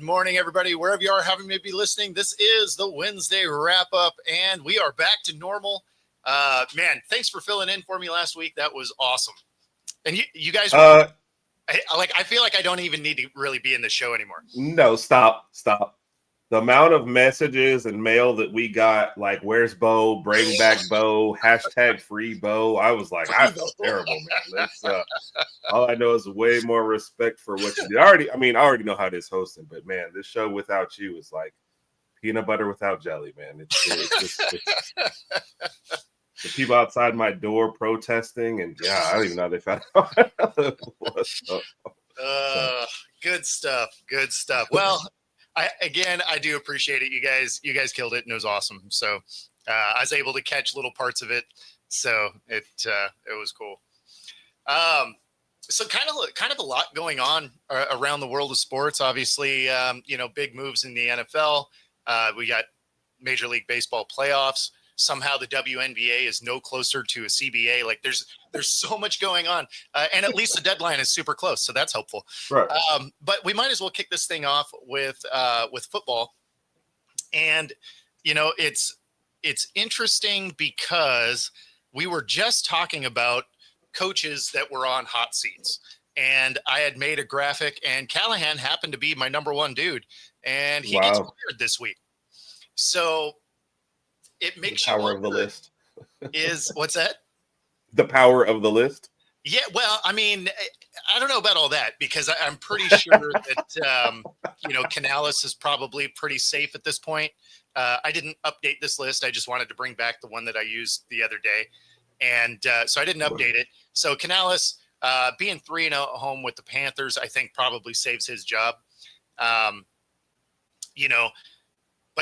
morning, everybody, wherever you are having me be listening. This is the Wednesday wrap-up, and we are back to normal. Man, thanks for filling in for me last week. That was awesome. And you guys were I feel like I don't even need to really be in the show anymore. No, stop. The amount of messages and mail that we got, like, where's Bo? Bring back Bo. # free Bo. I was like, I feel terrible, man. All I know is way more respect for what you did. I already know how it is hosting, but man, this show without you is like peanut butter without jelly, man. It's the people outside my door protesting, and I don't even know how they found out. Good stuff. Well, I do appreciate it. You guys killed it, and it was awesome. So I was able to catch little parts of it, so it was cool. So kind of a lot going on around the world of sports. Obviously, big moves in the NFL. We got Major League Baseball playoffs. Somehow the WNBA is no closer to a CBA. Like there's so much going on, and at least the deadline is super close, so that's helpful. Right. But we might as well kick this thing off with football, and it's interesting because we were just talking about coaches that were on hot seats, and I had made a graphic, and Callahan happened to be my number one dude, and he gets fired this week, so. It makes the power of the list. What's that? The power of the list. Yeah, well, I mean, I don't know about all that because I'm pretty sure that Canales is probably pretty safe at this point. I didn't update this list. I just wanted to bring back the one that I used the other day, and so I didn't update it. So Canales being 3-0 at home with the Panthers, I think probably saves his job. But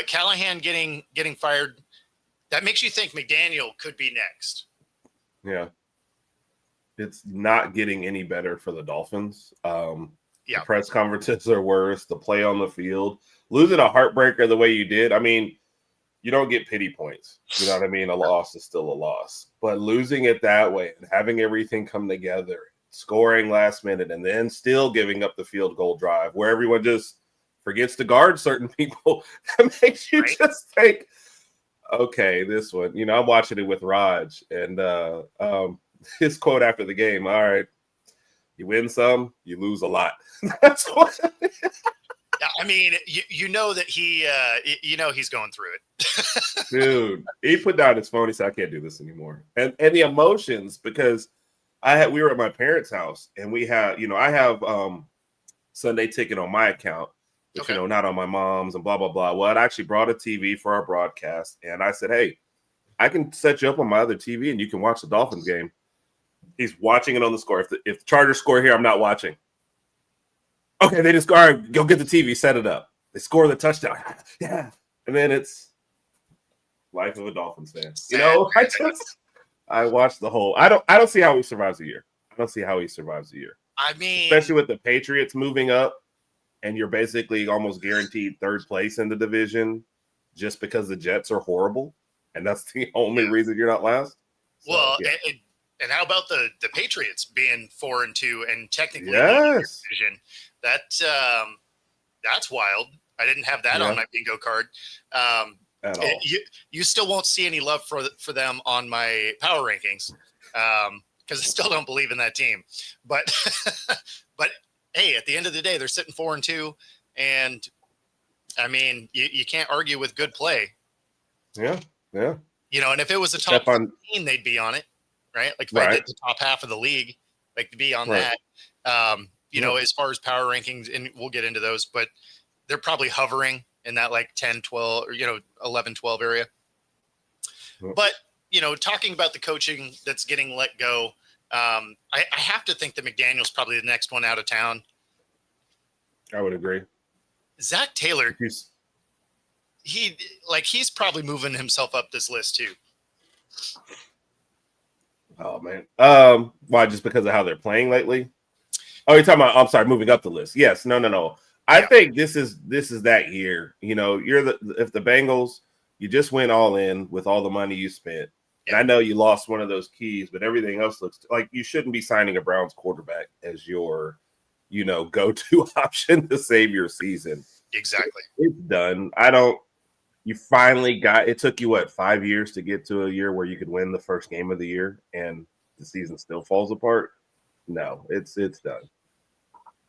Callahan getting fired. That makes you think McDaniel could be next. Yeah. It's not getting any better for the Dolphins. The press conferences are worse. The play on the field. Losing a heartbreaker the way you did, I mean, you don't get pity points. You know what I mean? A loss is still a loss. But losing it that way and having everything come together, scoring last minute, and then still giving up the field goal drive where everyone just forgets to guard certain people, that makes you just think, okay, this one, I'm watching it with Raj, and his quote after the game, all right, you win some, you lose a lot. That's what I mean, you know that he's going through it. Dude, he put down his phone. He said, I can't do this anymore. And the emotions, because we were at my parents' house, and we had, I have Sunday Ticket on my account, which, not on my mom's and blah, blah, blah. Well, I actually brought a TV for our broadcast, and I said, hey, I can set you up on my other TV, and you can watch the Dolphins game. He's watching it on the score. If the Chargers score here, I'm not watching. Okay, they just go, all right, go get the TV, set it up. They score the touchdown. Yeah. And then it's life of a Dolphins fan. I watched the whole – I don't see how he survives a year. I mean – especially with the Patriots moving up. And you're basically almost guaranteed third place in the division just because the Jets are horrible. And that's the only reason you're not last. So, well, and how about the Patriots being 4-2 and technically in the division? That's wild. I didn't have that on my bingo card. At all. You still won't see any love for them on my power rankings because I still don't believe in that team. But hey, at the end of the day, they're sitting 4-2, and I mean, you can't argue with good play. Yeah. And if it was a top 15, they'd be on it, right? Like if I did the top half of the league, like to be on that. As far as power rankings, and we'll get into those, but they're probably hovering in that like 10, 12, or 11, 12 area. But talking about the coaching that's getting let go. I have to think that McDaniel's probably the next one out of town. I would agree. Zach Taylor, he's probably moving himself up this list too. Oh man. Why? Just because of how they're playing lately? Oh, you're talking about? I'm sorry, moving up the list. Yes. No. I think this is that year. If the Bengals, you just went all in with all the money you spent. And I know you lost one of those keys, but everything else looks like you shouldn't be signing a Browns quarterback as your, go-to option to save your season. Exactly. It's done. You finally got, it took you what, 5 years to get to a year where you could win the first game of the year and the season still falls apart? No, it's done.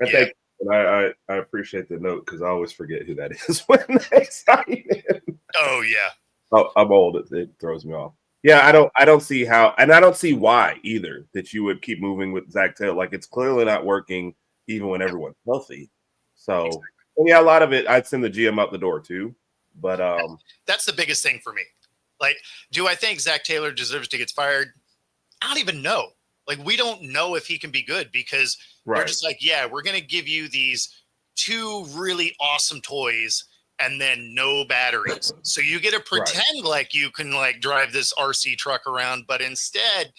I appreciate the note because I always forget who that is when they sign in. Oh yeah. Oh, I'm old. It throws me off. Yeah, I don't see how, and I don't see why either that you would keep moving with Zach Taylor. Like it's clearly not working even when everyone's healthy. So yeah, a lot of it, I'd send the GM out the door too. But that's the biggest thing for me. Like, do I think Zach Taylor deserves to get fired? I don't even know. Like, we don't know if he can be good because they're just like, yeah, we're going to give you these 2 really awesome toys and then no batteries. So you get to pretend like you can like drive this RC truck around, but instead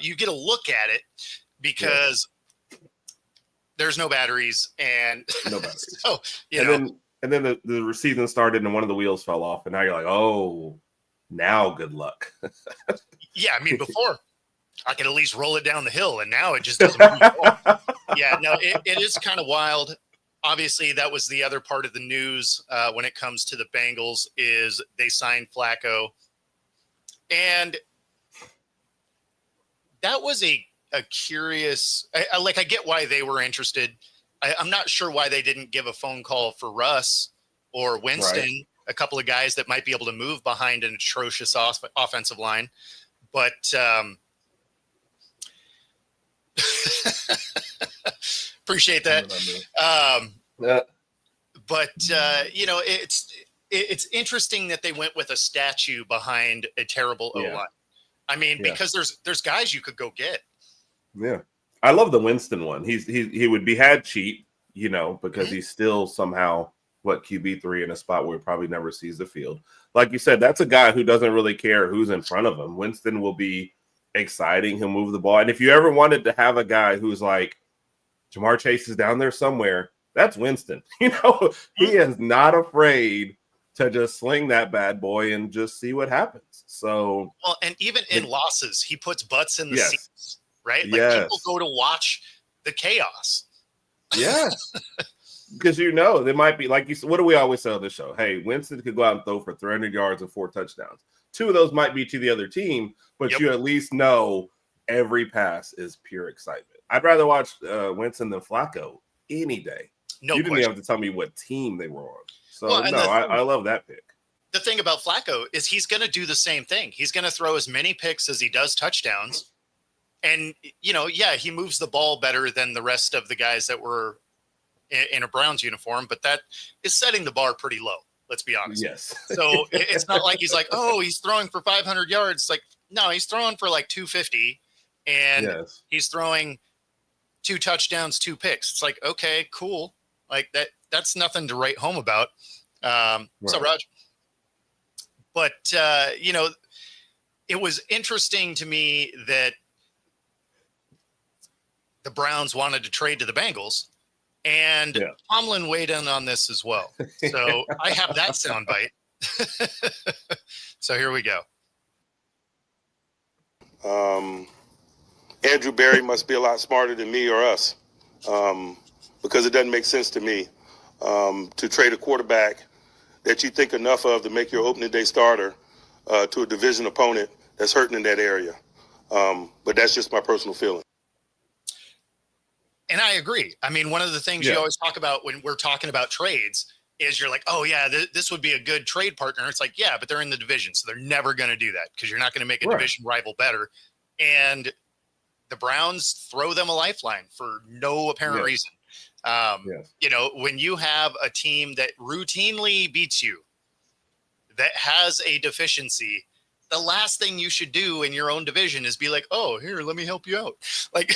you get to look at it because there's no batteries and no batteries. So, and then the season started and one of the wheels fell off and now you're like, oh, now good luck. Yeah, I mean, before I could at least roll it down the hill and now it just doesn't move forward. Yeah, no, it is kind of wild. Obviously, that was the other part of the news when it comes to the Bengals is they signed Flacco. And that was a curious – I get why they were interested. I'm not sure why they didn't give a phone call for Russ or Winston, a couple of guys that might be able to move behind an atrocious offensive line. But appreciate that. But it's interesting that they went with a statue behind a terrible O-line. I mean, because there's guys you could go get. Yeah, I love the Winston one. He would be had cheap, because he's still somehow QB3 in a spot where he probably never sees the field. Like you said, that's a guy who doesn't really care who's in front of him. Winston will be exciting. He'll move the ball, and if you ever wanted to have a guy who's like Jamar Chase is down there somewhere, that's Winston. He is not afraid to just sling that bad boy and just see what happens. So, well, and even in losses, he puts butts in the seats, right? Like people go to watch the chaos. Yeah. Because they might be like you said. What do we always say on the show? Hey, Winston could go out and throw for 300 yards and 4 touchdowns. 2 of those might be to the other team, but you at least know every pass is pure excitement. I'd rather watch Winston than Flacco any day. No, you didn't even have to tell me what team they were on. So well, I love that pick. The thing about Flacco is he's going to do the same thing. He's going to throw as many picks as he does touchdowns, and he moves the ball better than the rest of the guys that were in a Browns uniform, but that is setting the bar pretty low. Let's be honest. Yes. So it's not like he's like, oh, he's throwing for 500 yards. Like, no, he's throwing for like 250, and he's throwing 2 touchdowns, 2 picks. It's like, okay, cool. Like that's nothing to write home about. So Raj, but it was interesting to me that the Browns wanted to trade to the Bengals. And Tomlin weighed in on this as well. So I have that soundbite. So here we go. Andrew Berry must be a lot smarter than me or us, because it doesn't make sense to me to trade a quarterback that you think enough of to make your opening day starter to a division opponent that's hurting in that area. But that's just my personal feeling. And I agree. I mean, one of the things you always talk about when we're talking about trades is you're like, oh, yeah, this would be a good trade partner. It's like, yeah, but they're in the division, so they're never going to do that because you're not going to make a division rival better. And the Browns throw them a lifeline for no apparent reason. When you have a team that routinely beats you, that has a deficiency, the last thing you should do in your own division is be like, oh, here, let me help you out. Like,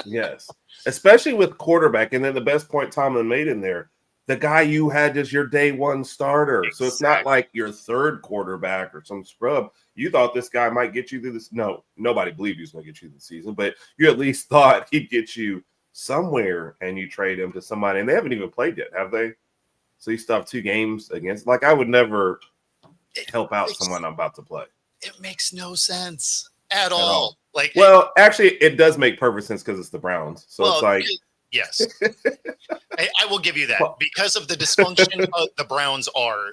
Yes. Especially with quarterback. And then the best point Tomlin made in there, the guy you had as your day one starter. Exactly. So it's not like your third quarterback or some scrub. You thought this guy might get you through this. No, nobody believed he was going to get you through the season, but you at least thought he'd get you somewhere, and you trade him to somebody. And they haven't even played yet, have they? So you still have 2 games against. Like, I would never help out someone I'm about to play. It makes no sense at all. Like, well, actually, it does make perfect sense because it's the Browns. So it's like Yes. I will give you that. Because of the dysfunction the Browns are,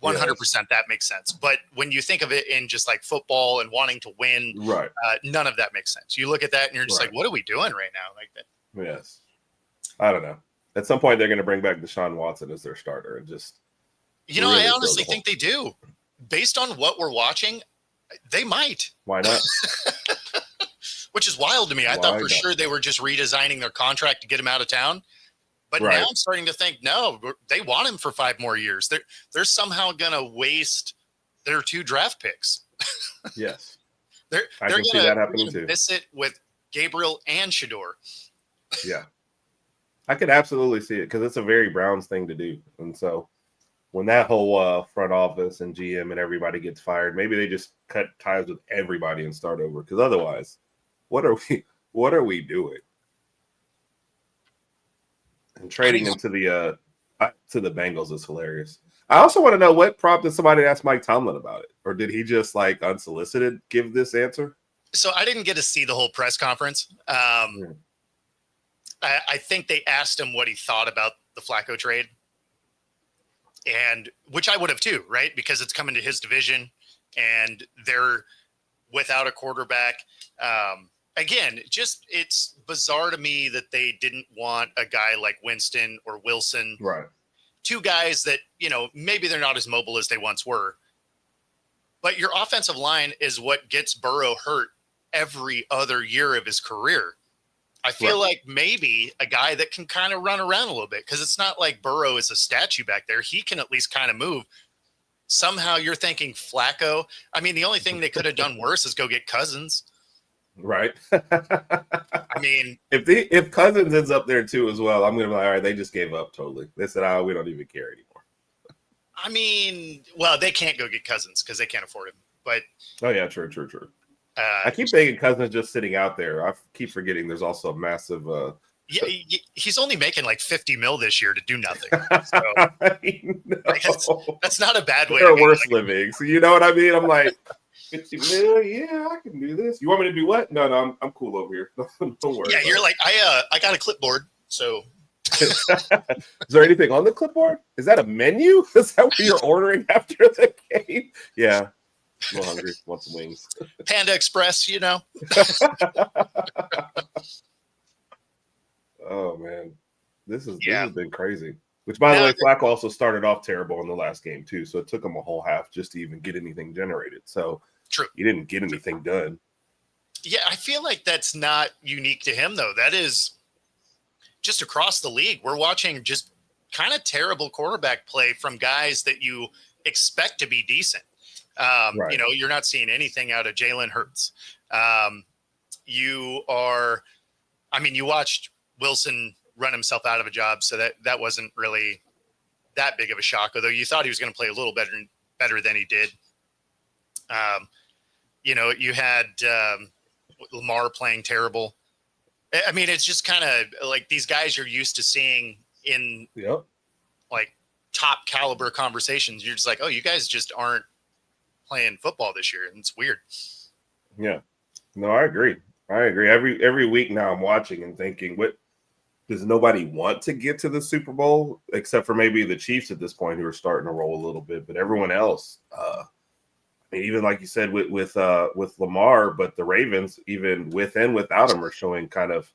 100% that makes sense. But when you think of it in just like football and wanting to win, right? None of that makes sense. You look at that and you're just Right. like, what are we doing right now? Like that. Yes. I don't know. At some point, they're going to bring back Deshaun Watson as their starter and just. Really I honestly think they do. Based on what we're watching, they might. Why not? Which is wild to me. I thought for sure they were just redesigning their contract to get him out of town. But now I'm starting to think, no, they want him for 5 more years. They're somehow going to waste their 2 draft picks. Yes. they're going to miss it with Gabriel and Shador. Yeah. I could absolutely see it because it's a very Browns thing to do. And so when that whole front office and GM and everybody gets fired, maybe they just cut ties with everybody and start over. Because otherwise, what are we doing? And trading into the to the Bengals is hilarious. I also want to know what prompted somebody to ask Mike Tomlin about it, or did he just like unsolicited give this answer? So I didn't get to see the whole press conference. I think they asked him what he thought about the Flacco trade, and which I would have too, right? Because it's coming to his division, and they're without a quarterback. Again, it's bizarre to me that they didn't want a guy like Winston or Wilson. Right. 2 guys that, maybe they're not as mobile as they once were. But your offensive line is what gets Burrow hurt every other year of his career. I feel like maybe a guy that can kind of run around a little bit, because it's not like Burrow is a statue back there. He can at least kind of move. Somehow you're thinking Flacco. I mean, the only thing they could have done worse is go get Cousins. Right. I mean, if Cousins ends up there too as well, I'm gonna be like, all right, they just gave up totally. They said, we don't even care anymore. I mean, well, they can't go get Cousins because they can't afford him. But true. I keep thinking Cousins just sitting out there. I keep forgetting there's also a massive. He's only making like $50 million this year to do nothing. So, that's not a bad way. There are worse living. So you know what I mean? I'm like. 50 million, yeah, I can do this. You want me to do what? No, I'm cool over here. Don't worry. Yeah, you're like, I got a clipboard, so. Is there anything on the clipboard? Is that a menu? Is that what you're ordering after the game? Yeah, I'm a little hungry. Want some wings? Panda Express, Oh man, this has been crazy. Which, by the way, Flacco also started off terrible in the last game too, so it took him a whole half just to even get anything generated. So. True. He didn't get anything done. Yeah, I feel like that's not unique to him, though. That is just across the league. We're watching just kind of terrible quarterback play from guys that you expect to be decent. You're not seeing anything out of Jalen Hurts. You watched Wilson run himself out of a job, so that wasn't really that big of a shock, although you thought he was going to play a little better than he did. You had Lamar playing terrible. I mean, it's just kind of like these guys you're used to seeing in like top caliber conversations. You're just like, oh, you guys just aren't playing football this year. And it's weird. Yeah, no, I agree. Every week now I'm watching and thinking, what does nobody want to get to the Super Bowl except for maybe the Chiefs at this point who are starting to roll a little bit, but everyone else, even like you said with Lamar, but the Ravens, even with and without him, are showing kind of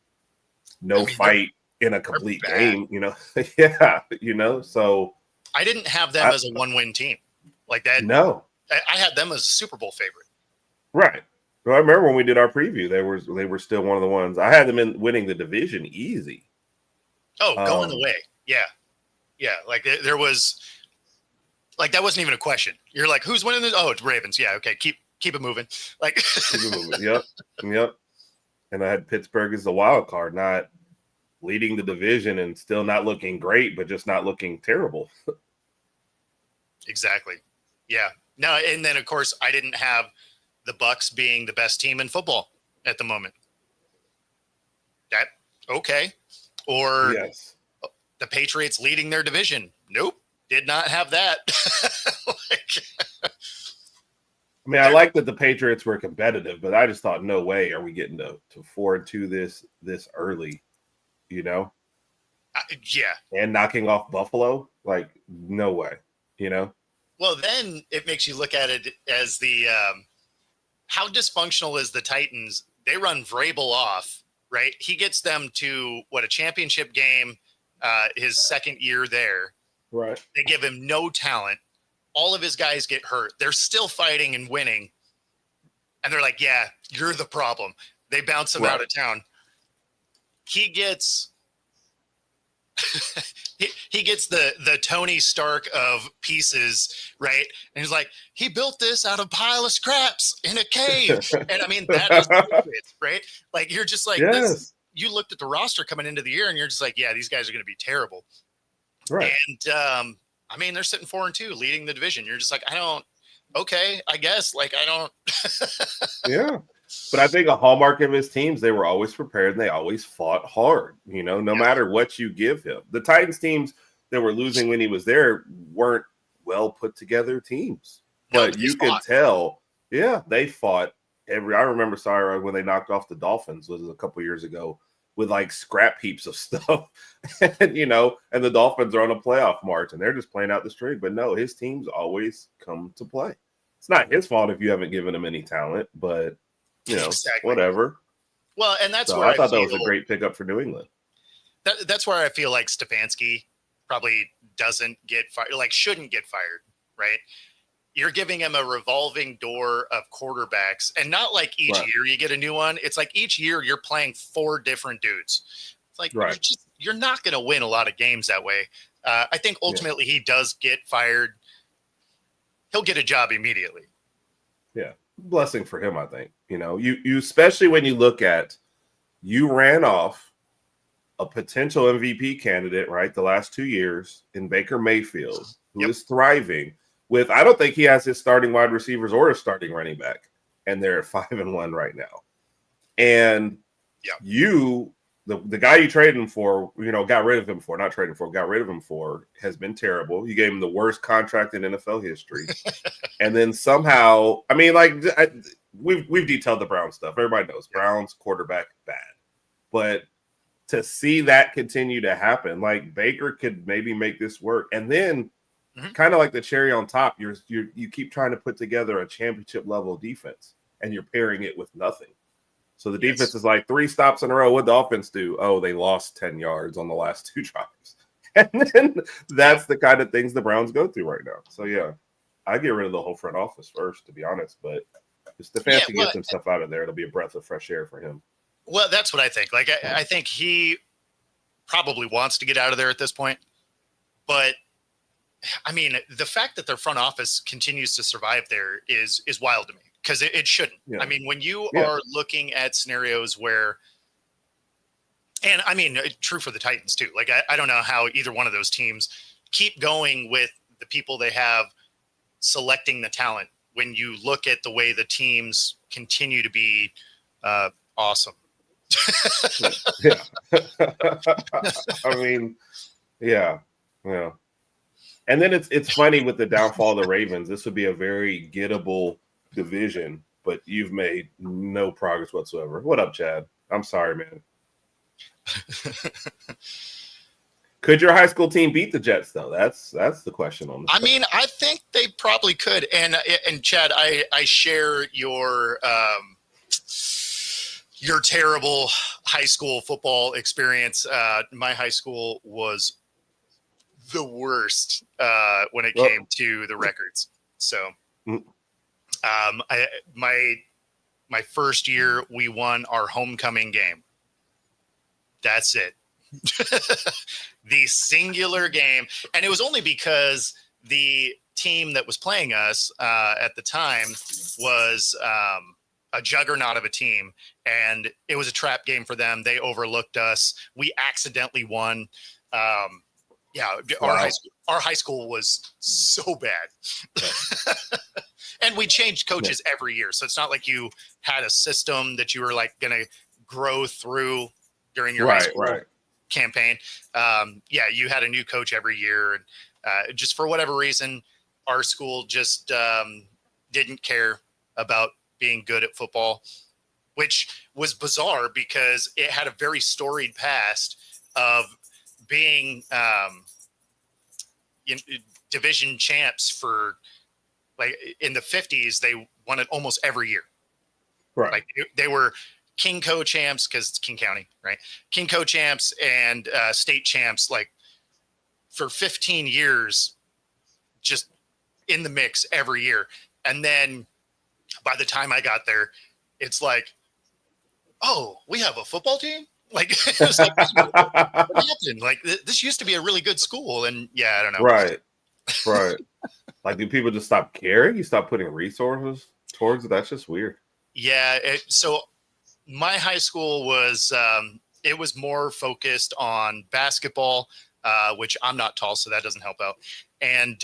fight in a complete game. So I didn't have them as a 1-win team like that. No, I had them as a Super Bowl favorite. Right. Well, I remember when we did our preview, they were still one of the ones. I had them in winning the division easy. Oh, going away, yeah. Like there was. Like that wasn't even a question. You're like, who's winning this? Oh, it's Ravens. Yeah, okay. Keep it moving. Like keep it moving. Yep. And I had Pittsburgh as the wild card, not leading the division and still not looking great, but just not looking terrible. Exactly. Yeah. No, and then of course I didn't have the Bucks being the best team in football at the moment. That okay. Or yes. The Patriots leading their division. Nope. Did not have that. I like that the Patriots were competitive, but I just thought, no way are we getting to 4-2 this early you know? Yeah. And knocking off Buffalo, like, no way, you know? Well, then it makes you look at it as the how dysfunctional is the Titans? They run Vrabel off, right? He gets them to a championship game, his second year there. Right. They give him no talent. All of his guys get hurt. They're still fighting and winning. And they're like, yeah, you're the problem. They bounce him out of town. He gets he gets the Tony Stark of pieces, right? And he's like, he built this out of a pile of scraps in a cave. And I mean, that is it, right? Like, you're just like, this. You looked at the roster coming into the year and you're just like, yeah, these guys are going to be terrible. Right. And I mean, they're sitting 4-2 leading the division. You're just like, okay, I guess. Like, I don't. Yeah. But I think a hallmark of his teams, they were always prepared and they always fought hard, you know, no matter what you give him. The Titans teams that were losing when he was there weren't well put together teams. But you could tell, they fought I remember, when they knocked off the Dolphins, was a couple years ago, with like scrap heaps of stuff. And, you know, and the Dolphins are on a playoff march and they're just playing out the string. But no, his teams always come to play. It's not his fault if you haven't given him any talent, but you know, whatever. Well, and that's where I thought that was a great pickup for New England. That's where I feel like Stefanski probably doesn't get fired, like shouldn't get fired, right? You're giving him a revolving door of quarterbacks, and not like each year you get a new one. It's like each year you're playing 4 different dudes. It's like you're not going to win a lot of games that way. I think ultimately he does get fired. He'll get a job immediately. Yeah. Blessing for him, I think. You know, you especially when you look at, you ran off a potential MVP candidate, right, the last 2 years in Baker Mayfield, who is thriving with, I don't think he has his starting wide receivers or his starting running back, and they're at 5-1 right now. And the guy you traded him for, you know, got rid of him for, has been terrible. You gave him the worst contract in NFL history. And then somehow, I mean, like, we've detailed the Browns stuff. Everybody knows Browns quarterback bad. But to see that continue to happen, like, Baker could maybe make this work. And then kind of like the cherry on top, you keep trying to put together a championship level defense and you're pairing it with nothing. So the defense is like 3 stops in a row. What'd the offense do? Oh, they lost 10 yards on the last 2 drives. And then that's the kind of things the Browns go through right now. So, yeah, I get rid of the whole front office first, to be honest. But if Stefanski gets himself out of there, it'll be a breath of fresh air for him. Well, that's what I think. Like, I think he probably wants to get out of there at this point. But, I mean, the fact that their front office continues to survive there is wild to me. Because it shouldn't. Yeah. I mean, when you are looking at scenarios where, and I mean, true for the Titans too. Like, I don't know how either one of those teams keep going with the people they have selecting the talent when you look at the way the teams continue to be awesome. Yeah. I mean, yeah. And then it's funny with the downfall of the Ravens. This would be a very gettable division, but you've made no progress whatsoever. What up, Chad? I'm sorry, man. Could your high school team beat the Jets, though? That's the question on this. I mean, I think they probably could. And Chad, I share your terrible high school football experience. My high school was the worst when it came to the records. So. My first year, we won our homecoming game. That's it. The singular game. And it was only because the team that was playing us at the time was a juggernaut of a team. And it was a trap game for them. They overlooked us. We accidentally won. Our high school was so bad. And we changed coaches every year. So it's not like you had a system that you were like going to grow through during your high school campaign. You had a new coach every year. And just for whatever reason, our school just didn't care about being good at football, which was bizarre because it had a very storied past. of being division champs for like in the 50s. They won it almost every year. Right. Like they were King Co champs because it's King County, right? King Co champs and state champs like for 15 years, just in the mix every year. And then by the time I got there, it's like, oh, we have a football team? Like, it was like what happened? Like, this used to be a really good school. And yeah, I don't know. Right. Like, do people just stop caring? You stop putting resources towards it? That's just weird. Yeah. So my high school was, it was more focused on basketball, which I'm not tall, so that doesn't help out. And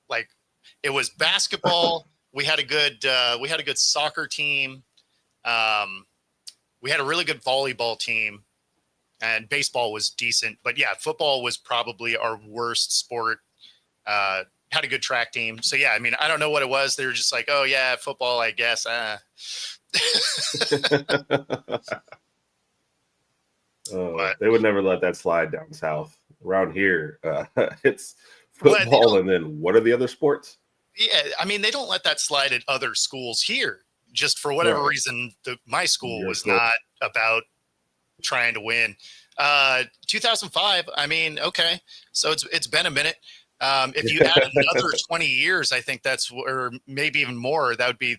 like, it was basketball. We had a good soccer team. We had a really good volleyball team, and baseball was decent. But yeah, football was probably our worst sport. Had a good track team. So yeah, I mean, I don't know what it was. They were just like, oh yeah, football, I guess. They would never let that slide down south. Around here, it's football, and then what are the other sports? Yeah, I mean, they don't let that slide at other schools here. Just for whatever reason, my school was not about trying to win. 2005, I mean, okay, so it's been a minute. If you add another 20 years, I think that's, or maybe even more, that would be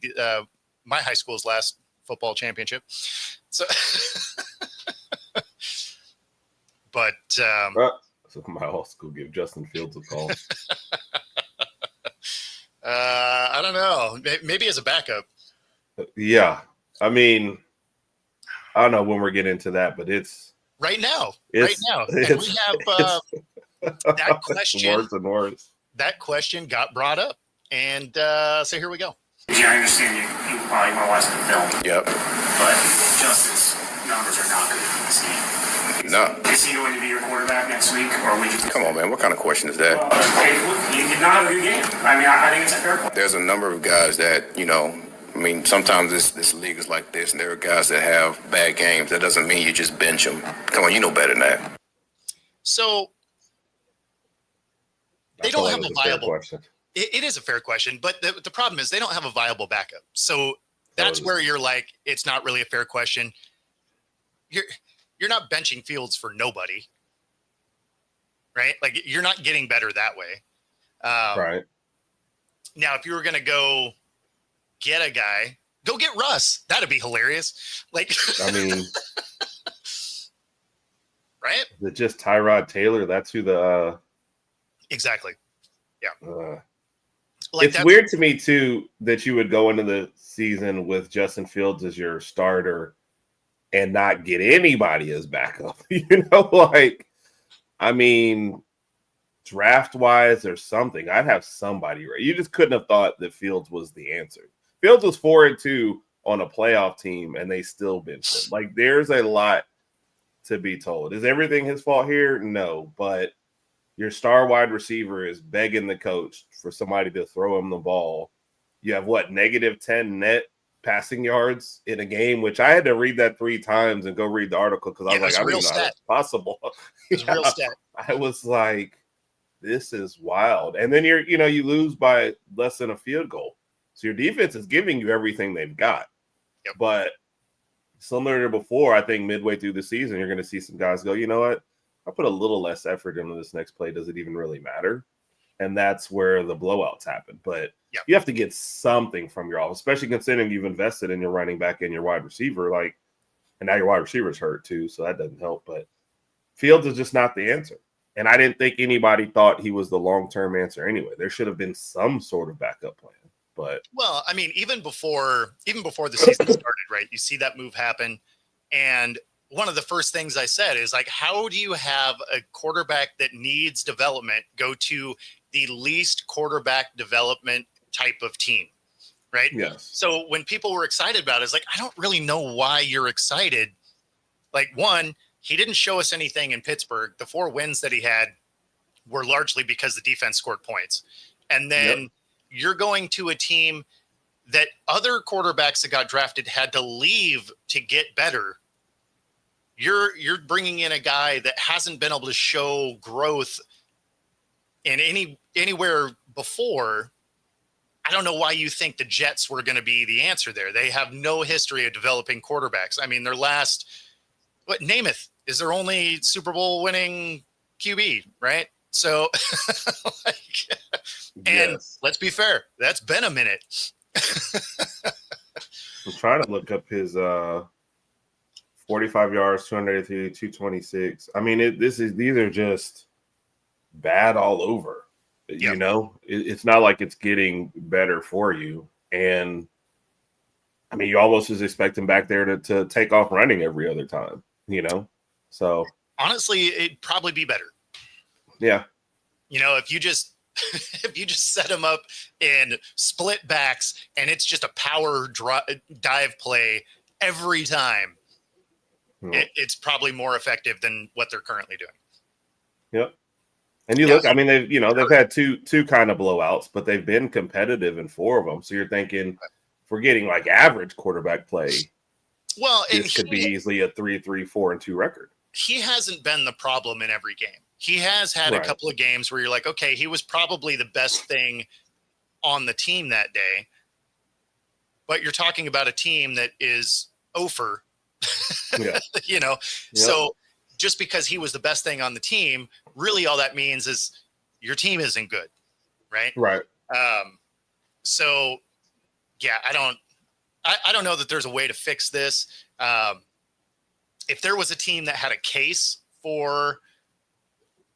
my high school's last football championship. So, but so my whole school give Justin Fields a call. I don't know. Maybe as a backup. Yeah, I mean, I don't know when we're getting into that, but it's right now. And we have that question. Worse and worse. That question got brought up, and so here we go. Yeah, I understand you probably want to watch the film. Yep. But Justin's numbers are not good for this game. No. Is he going to be your quarterback next week, or would you? Come on, man. What kind of question is that? He did not have a good game. I mean, I think it's a fair point. There's a number of guys that, I mean, sometimes this league is like this, and there are guys that have bad games. That doesn't mean you just bench them. Come on, you know better than that. So they don't have a viable question. It is a fair question, but the problem is they don't have a viable backup. So that's where you're like, it's not really a fair question. You're not benching Fields for nobody, right? Like, you're not getting better that way. Right. Now, if you were going to go get a guy, go get Russ. That'd be hilarious. Like, I mean, right? Is it just Tyrod Taylor? That's who the exactly. Yeah. It's weird to me too that you would go into the season with Justin Fields as your starter and not get anybody as backup. Like, I mean, draft wise or something, I'd have somebody right. You just couldn't have thought that Fields was the answer. Fields was 4-2 on a playoff team, and they still benched him. Like, there's a lot to be told. Is everything his fault here? No, but your star wide receiver is begging the coach for somebody to throw him the ball. You have -10 net passing yards in a game, which I had to read that 3 times and go read the article because I was like, I don't even know how that's possible. It's real stat. I was like, this is wild. And then you lose by less than a field goal. So your defense is giving you everything they've got. Yep. But similar to before, I think midway through the season, you're going to see some guys go, you know what? I'll put a little less effort into this next play. Does it even really matter? And that's where the blowouts happen. But you have to get something from your offense, especially considering you've invested in your running back and your wide receiver. Like, and now your wide receiver's hurt too, so that doesn't help. But Fields is just not the answer. And I didn't think anybody thought he was the long-term answer anyway. There should have been some sort of backup plan. But well, I mean, even before the season started, right? You see that move happen, and one of the first things I said is like, how do you have a quarterback that needs development go to the least quarterback development type of team, right? yes. So when people were excited about it, it's like, I don't really know why you're excited. Like, one, he didn't show us anything in Pittsburgh. The 4 wins that he had were largely because the defense scored points. And then you're going to a team that other quarterbacks that got drafted had to leave to get better. you're bringing in a guy that hasn't been able to show growth in anywhere before. I don't know why you think the Jets were going to be the answer there. They have no history of developing quarterbacks. I mean, their last, Namath is their only Super Bowl winning QB, right? So, and Yes. let's be fair, that's been a minute. I'm trying to look up his 45 yards, 283, 226. I mean, these are just bad all over. Yep. You know, it's not like it's getting better for you. And I mean, you almost just expect him back there to take off running every other time, you know? So Honestly, it'd probably be better. Yeah. You know, if you just set him up in split backs and it's just a power dive play every time, it's probably more effective than what they're currently doing. Yep. And you look, I mean, they've had two kind of blowouts, but they've been competitive in 4 of them. So you're thinking, if we're getting like average quarterback play, well, this could be easily a 3-3-4-2 record. He hasn't been the problem in every game. He has had a couple of games where you're like, okay, he was probably the best thing on the team that day. But you're talking about a team that is over, you know? Yep. So just because he was the best thing on the team, really all that means is your team isn't good, right? Right. So, yeah, I don't know that there's a way to fix this. If there was a team that had a case for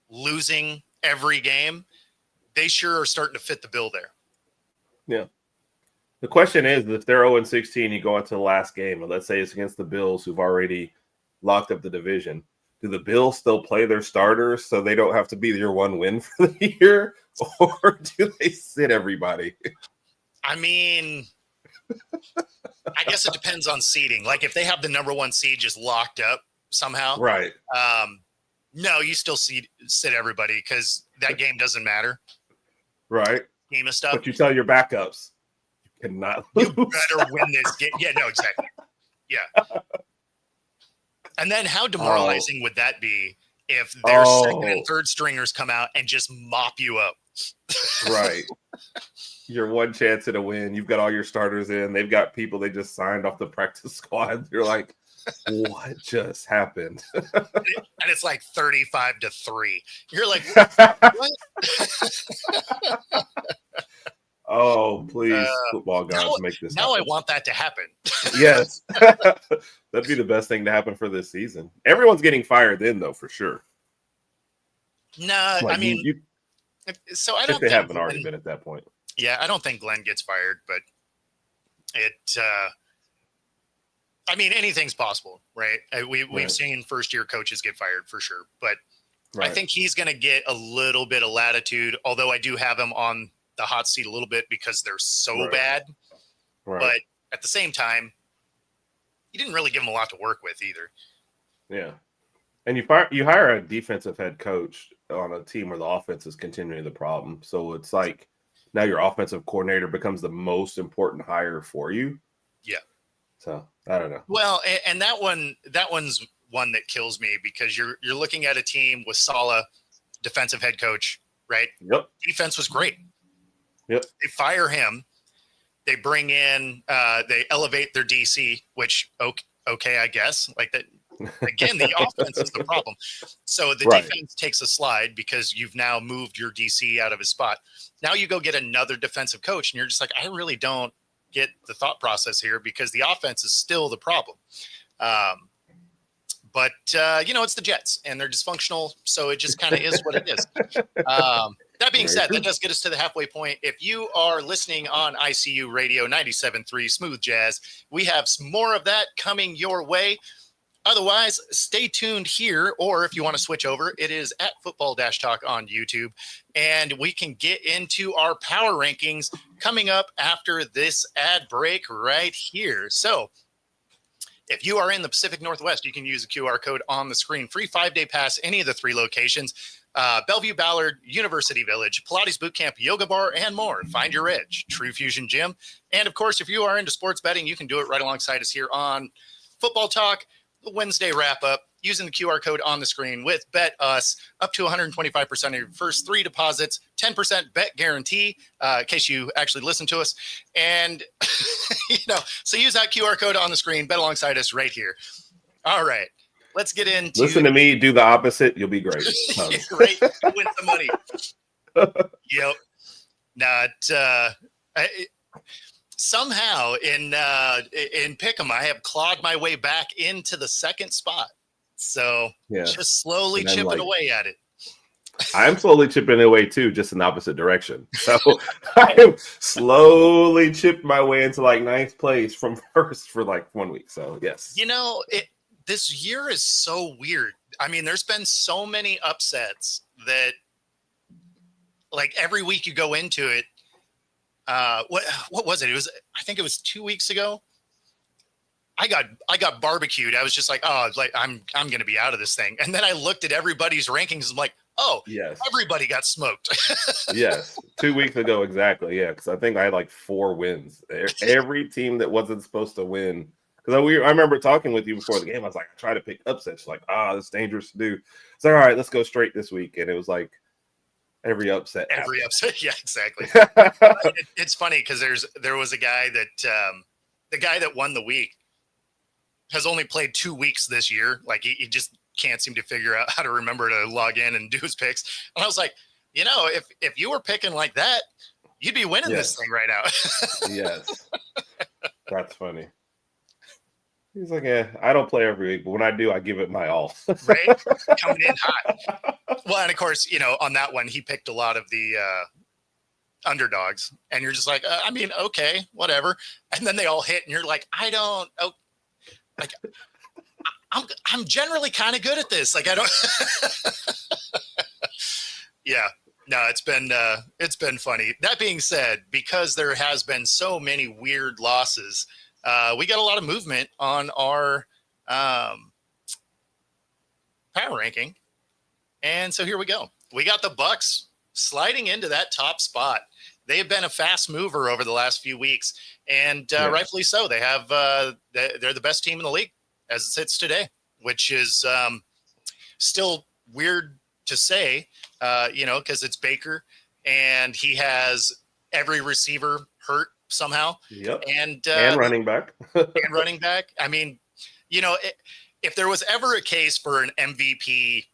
losing every game, they sure are starting to fit the bill there. Yeah. The question is, if they're 0-16, you go into the last game, and let's say it's against the Bills, who've already locked up the division. Do the Bills still play their starters so they don't have to be your one win for the year, or do they sit everybody? I mean, I guess it depends on seeding. Like if they have the number 1 seed just locked up somehow, right? No, you still sit everybody because that game doesn't matter, right? Game of stuff. But you tell your backups, you cannot lose. You better win this game. Yeah, no, exactly. Yeah. And then how demoralizing would that be if their second and third stringers come out and just mop you up? Right. Your one chance at a win. You've got all your starters in. They've got people they just signed off the practice squad. You're like, what just happened? And it's like 35-3. You're like, what? Oh, please, football gods, make this happen. Now I want that to happen. Yes. That'd be the best thing to happen for this season. Everyone's getting fired then, though, for sure. Nah, like I mean, so I don't think they think haven't already been at that point. Yeah, I don't think Glenn gets fired, but I mean, anything's possible, right? We've seen first-year coaches get fired for sure, but I think he's going to get a little bit of latitude, although I do have him on the hot seat a little bit because they're so bad. Right. But at the same time, you didn't really give him a lot to work with either. Yeah. And you hire a defensive head coach on a team where the offense is continuing the problem. So it's like now your offensive coordinator becomes the most important hire for you. Yeah. So I don't know. Well, and that one's one that kills me because you're looking at a team with Saleh, defensive head coach, right? Yep. Defense was great. Yep. They fire him. They bring in, they elevate their DC, which, okay, I guess. Like that, again, the offense is the problem. So the defense takes a slide because you've now moved your DC out of his spot. Now you go get another defensive coach, and you're just like, I really don't get the thought process here because the offense is still the problem. But it's the Jets, and they're dysfunctional, so it just kind of is what it is. That being said, that does get us to the halfway point. If you are listening on ICU Radio 97.3 Smooth Jazz, we have some more of that coming your way. Otherwise, stay tuned here, or if you want to switch over, it is at Football Talk on YouTube, and we can get into our power rankings coming up after this ad break right here. So if you are in the Pacific Northwest, you can use the QR code on the screen. Free 5-day pass, any of the 3 locations. Bellevue, Ballard, University Village, Pilates Bootcamp, Yoga Bar, and more. Find your edge. True Fusion Gym. And, of course, if you are into sports betting, you can do it right alongside us here on Football Talk, the Wednesday wrap-up. using the QR code on the screen with Bet Us up to 125% of your first 3 deposits, 10% bet guarantee, in case you actually listen to us. And, so use that QR code on the screen, bet alongside us right here. All right, let's get into. Listen to me, do the opposite. You'll be great. Right? Win some money. Yep. Somehow in Pick'em, I have clawed my way back into the second spot. So just slowly chipping away at it. I'm slowly chipping away too, just in the opposite direction. So I am slowly chipping my way into like 9th place from first for like 1 week. So yes. This year is so weird. I mean, there's been so many upsets that like every week you go into it. What was it? I think it was 2 weeks ago. I got barbecued. I was just like, oh, like I'm going to be out of this thing. And then I looked at everybody's rankings. I'm like, oh, yes, everybody got smoked. Yes. 2 weeks ago. Exactly. Yeah. Cause I think I had like 4 wins. Every team that wasn't supposed to win. Cause I remember talking with you before the game. I was like, I try to pick upsets. Like, that's dangerous to do. It's like, all right, let's go straight this week. And it was like, every upset. Yeah, exactly. It's funny because there was a guy that the guy that won the week has only played 2 weeks this year. Like he just can't seem to figure out how to remember to log in and do his picks. And I was like, if you were picking like that, you'd be winning this thing right now. Yes. That's funny. He's like, I don't play every week, but when I do, I give it my all. Right? Coming in hot. Well, and of course, on that one, he picked a lot of the underdogs. And you're just like, I mean, okay, whatever. And then they all hit, and you're like, I'm generally kind of good at this. Like, I don't. Yeah. No, it's been funny. That being said, because there has been so many weird losses, we got a lot of movement on our power ranking. And so here we go. We got the Bucks sliding into that top spot. They've been a fast mover over the last few weeks, and rightfully so. They have they're the best team in the league as it sits today, which is still weird to say, because it's Baker and he has every receiver hurt somehow. Yep. And running back. And running back. I mean, if there was ever a case for an MVP,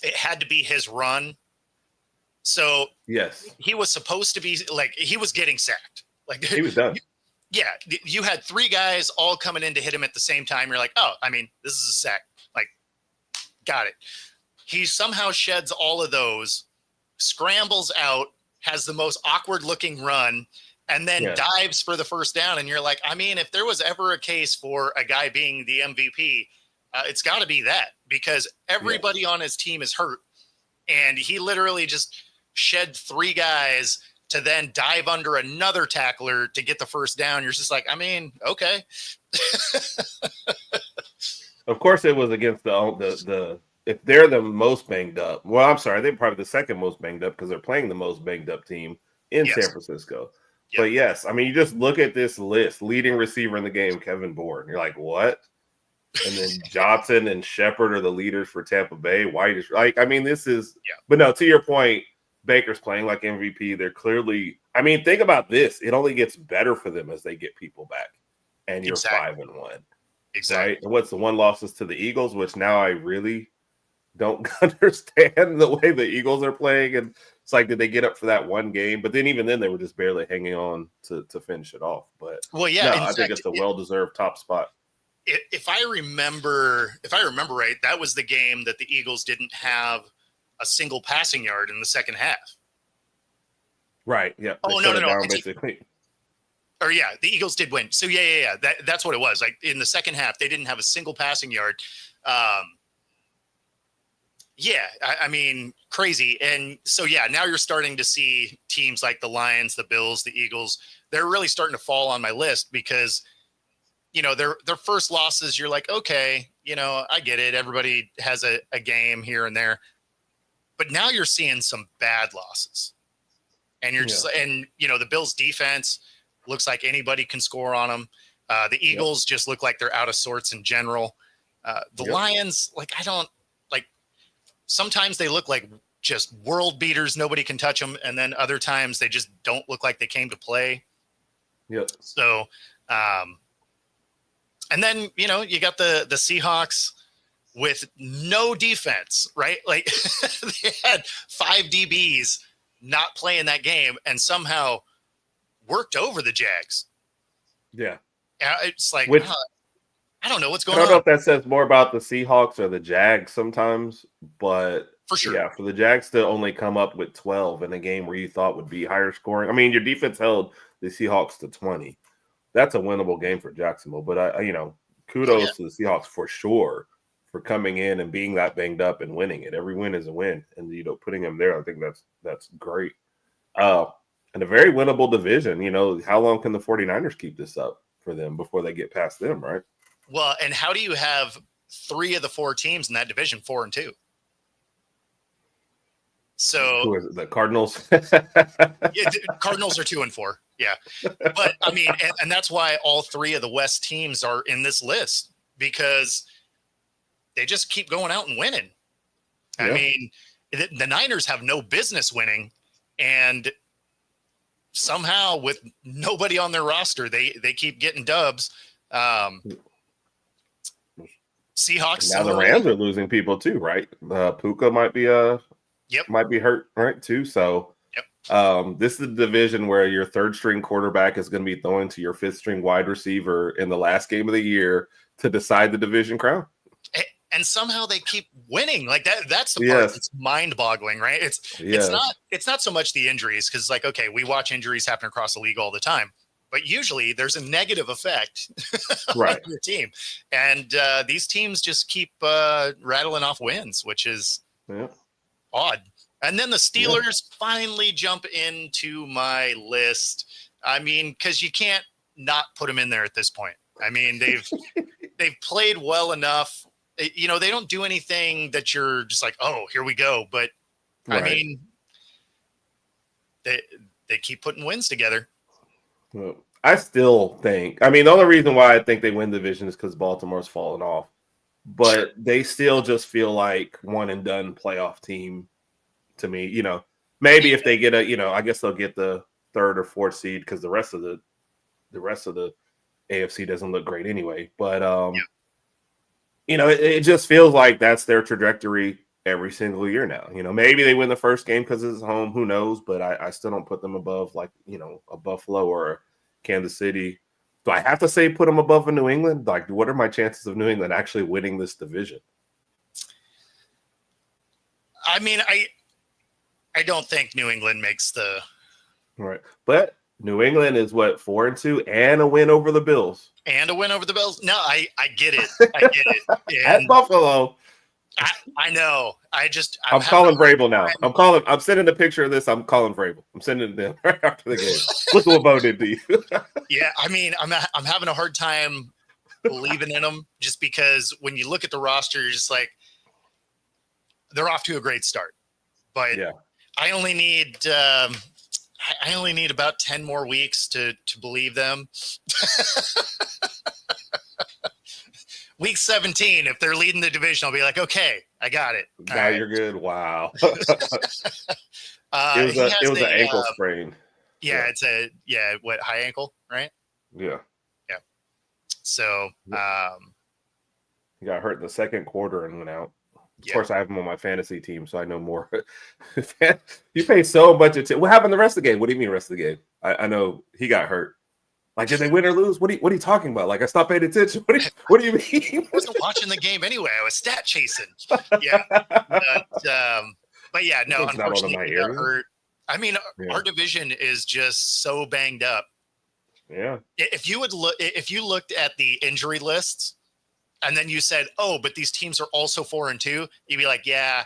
it had to be his run. So yes, he was supposed to be like, he was getting sacked. Like he was done. Yeah. You had 3 guys all coming in to hit him at the same time. You're like, oh, I mean, this is a sack. Like, got it. He somehow sheds all of those, scrambles out, has the most awkward looking run, and then dives for the first down. And you're like, I mean, if there was ever a case for a guy being the MVP, it's got to be that, because everybody on his team is hurt. And he literally just shed 3 guys to then dive under another tackler to get the first down. You're just like, I mean, okay. Of course, it was against the if they're the most banged up. Well, I'm sorry, they're probably the second most banged up because they're playing the most banged up team in San Francisco. Yep. But yes, I mean, you just look at this list: leading receiver in the game, Kevin Bourne. You're like, what? And then Johnson and Shepard are the leaders for Tampa Bay. White is like, I mean, this is. Yeah. But no, to your point, Baker's playing like MVP. They're clearly. I mean, think about this: it only gets better for them as they get people back, and you're 5-1. Exactly. Right? And what's the 1 losses to the Eagles, which now I really don't understand the way the Eagles are playing. And it's like, did they get up for that one game? But then even then, they were just barely hanging on to finish it off. But I think it's a well-deserved top spot. If I remember right, that was the game that the Eagles didn't have a single passing yard in the second half. Right. Yeah. Oh, no. Basically. Or the Eagles did win. So yeah. That's what it was. Like in the second half, they didn't have a single passing yard. I mean, crazy. And so, now you're starting to see teams like the Lions, the Bills, the Eagles, they're really starting to fall on my list because, their first losses, you're like, okay, I get it. Everybody has a game here and there. But now you're seeing some bad losses. And you're just, and, the Bills defense looks like anybody can score on them. The Eagles just look like they're out of sorts in general. The Yep. Lions, like, I don't like. Sometimes they look like just world beaters. Nobody can touch them, and then other times they just don't look like they came to play. Yep. So, and then you got the Seahawks with no defense, right? Like they had 5 DBs not playing that game and somehow worked over the Jags. Yeah. It's like, Which, I don't know what's I going don't know on. if that says more about the Seahawks or the Jags sometimes, but For sure. yeah, for the Jags to only come up with 12 in a game where you thought would be higher scoring. I mean, your defense held the Seahawks to 20. That's a winnable game for Jacksonville. But kudos to the Seahawks for sure for coming in and being that banged up and winning it. Every win is a win, and putting them there, I think that's great. And a very winnable division. How long can the 49ers keep this up for them before they get past them, right? Well, and how do you have 3 of the 4 teams in that division 4-2? So Who is it? The Cardinals. yeah, Cardinals are 2-4. Yeah, but I mean, and that's why all 3 of the West teams are in this list, because they just keep going out and winning. Yeah. I mean, the Niners have no business winning, and somehow with nobody on their roster, they keep getting dubs. Seahawks. Now the Rams are losing people too, right? Puka might be might be hurt, right, too. So this is a division where your 3rd string quarterback is going to be throwing to your 5th string wide receiver in the last game of the year to decide the division crown. And somehow they keep winning. Like that's the part that's mind-boggling, right? It's not so much the injuries, because like, okay, we watch injuries happen across the league all the time, but usually there's a negative effect on your team. And these teams just keep rattling off wins, which is odd. And then the Steelers finally jump into my list. I mean, because you can't not put them in there at this point. I mean, they've played well enough. They don't do anything that you're just like, oh, here we go. But I mean, they keep putting wins together. Well, I still think, I mean, the only reason why I think they win the division is because Baltimore's fallen off. But they still just feel like one and done playoff team to me. Maybe if they get I guess they'll get the 3rd or 4th seed, because the rest of the AFC doesn't look great anyway. But it just feels like that's their trajectory every single year now. Maybe they win the first game because it's home. Who knows? But I still don't put them above a Buffalo or a Kansas City. Do I have to say put them above a New England? Like, what are my chances of New England actually winning this division? I mean, I don't think New England makes the right, but New England is what, 4-2 and a win over the Bills. And a win over the Bills. No, I get it. I get it. At Buffalo. I know. I'm calling Vrabel now. I'm sending a picture of this. I'm calling Vrabel. I'm sending it to them right after the game. Look what Bo did to you. Yeah, I mean, I'm having a hard time believing in them, just because when you look at the roster, you're just like, they're off to a great start. But I only need about 10 more weeks to believe them. Week 17, if they're leading the division, I'll be like, okay, I got it. Now you're good. Wow. It was an ankle sprain. Yeah, it's high ankle, right? Yeah. Yeah. So he got hurt in the 2nd quarter and went out. Of course, I have him on my fantasy team, so I know more. You pay so much attention. What happened the rest of the game? What do you mean rest of the game? I know he got hurt. Like, did they win or lose? What are you talking about? Like, I stopped paying attention. What do you mean? I wasn't watching the game anyway. I was stat chasing. Yeah. But yeah, no, unfortunately, he got hurt. I mean, our division is just so banged up. Yeah. If you looked at the injury lists and then you said, oh, but these teams are also 4-2, you'd be like, yeah,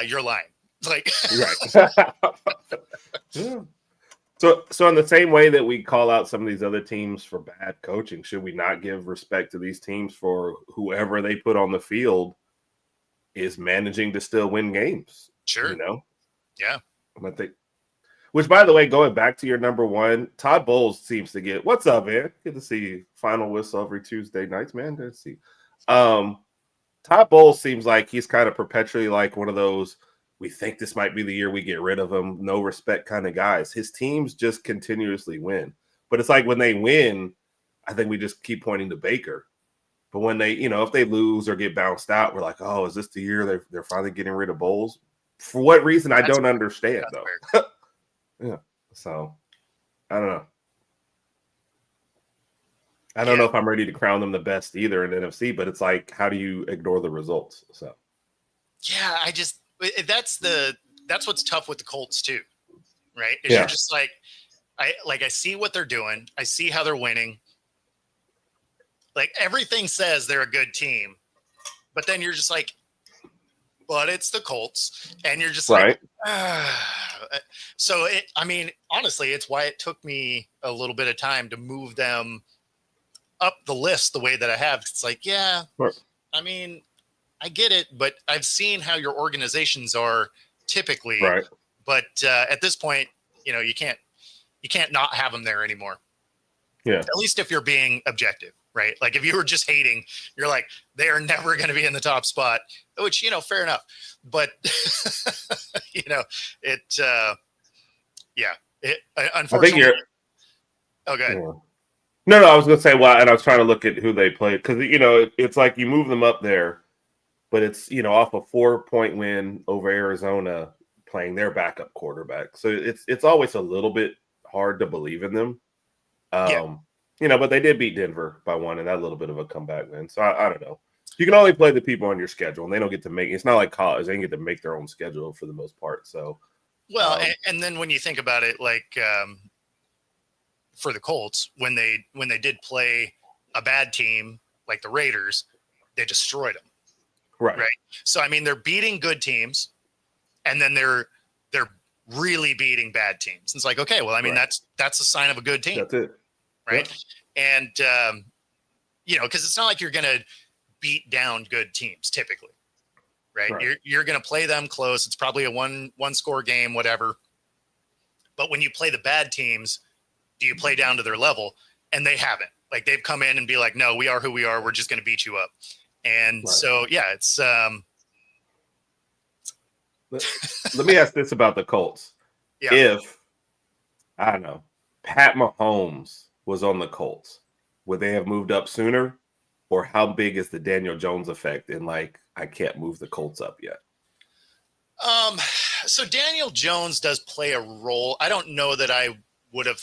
you're lying. Like, right. Yeah. So in the same way that we call out some of these other teams for bad coaching, should we not give respect to these teams for whoever they put on the field is managing to still win games? Sure. Yeah. I think. Which, by the way, going back to your number one, Todd Bowles seems to get. What's up, man? Good to see you. Final whistle every Tuesday nights, man. Good to see. Todd Bowles seems like he's kind of perpetually like one of those, we think this might be the year we get rid of him, no respect kind of guys. His teams just continuously win. But it's like when they win, I think we just keep pointing to Baker. But when they, if they lose or get bounced out, we're like, oh, is this the year they're finally getting rid of Bowles? For what reason? I don't understand, though. Yeah. So, I don't know. I don't know if I'm ready to crown them the best either in NFC, but it's like, how do you ignore the results? So, yeah, that's what's tough with the Colts too, right? Is Yeah. you're just like, I see what they're doing, I see how they're winning. Like everything says they're a good team, but then you're just like, but it's the Colts, and you're just right. like, so honestly, it's why it took me a little bit of time to move them up the list the way that I have. It's like, yeah, Sure. I mean, I get it, but I've seen how your organizations are typically, Right. But at this point, you can't not have them there anymore. Yeah. At least if you're being objective, right? Like if you were just hating, you're like, they are never going to be in the top spot, which, fair enough. But, unfortunately, I think you're. Oh, go ahead. Yeah. No, I was going to say, well, and I was trying to look at who they played because, it's like you move them up there, but it's, off a 4-point win over Arizona playing their backup quarterback. So it's always a little bit hard to believe in them. But they did beat Denver by 1 and that little bit of a comeback win. So I don't know. You can only play the people on your schedule, and they don't get to make. It's not like college; they get to make their own schedule for the most part. So, well, and then when you think about it, like for the Colts, when they did play a bad team like the Raiders, they destroyed them. Right. So they're beating good teams, and then they're really beating bad teams. It's like, okay, well, Right. that's a sign of a good team. That's it. Right. Yep. And because it's not like you're gonna beat down good teams typically, right? You're gonna play them close. It's probably a one score game, whatever. But when you play the bad teams, do you play down to their level? And they haven't. Like they've come in and be like, no, we are who we are. We're just gonna beat you up. And so it's Let me ask this about the Colts. Yeah. If I don't know, Pat Mahomes was on the Colts, would they have moved up sooner? Or how big is the Daniel Jones effect in like, I can't move the Colts up yet? So Daniel Jones does play a role. I don't know that I would have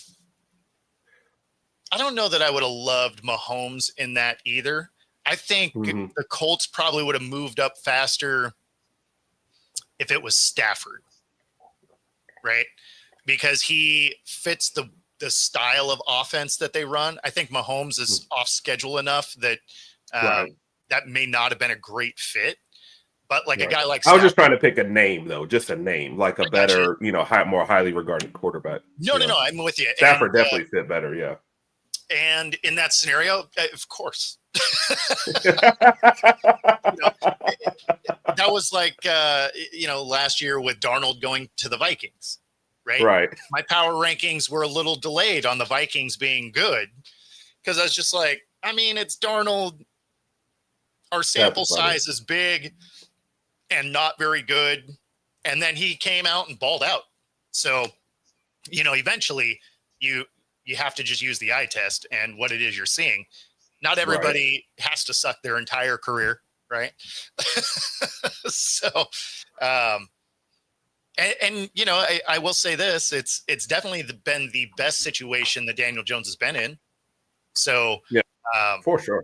loved Mahomes in that either. I think the Colts probably would have moved up faster if it was Stafford, right? Because he fits the style of offense that they run. I think Mahomes is off schedule enough that that may not have been a great fit. But like a guy like Stafford, I was just trying to pick a name, though, just a name, like a better, more highly regarded quarterback. No, I'm with you. Stafford definitely fit better, yeah. And in that scenario, of course. That was like, last year with Darnold going to the Vikings. Right. My power rankings were a little delayed on the Vikings being good because I was just like, it's Darnold. Our sample size is big and not very good. And then he came out and balled out. So, eventually you have to just use the eye test and what it is you're seeing. Not everybody has to suck their entire career. Right. So, I will say this: it's definitely been the best situation that Daniel Jones has been in. So for sure.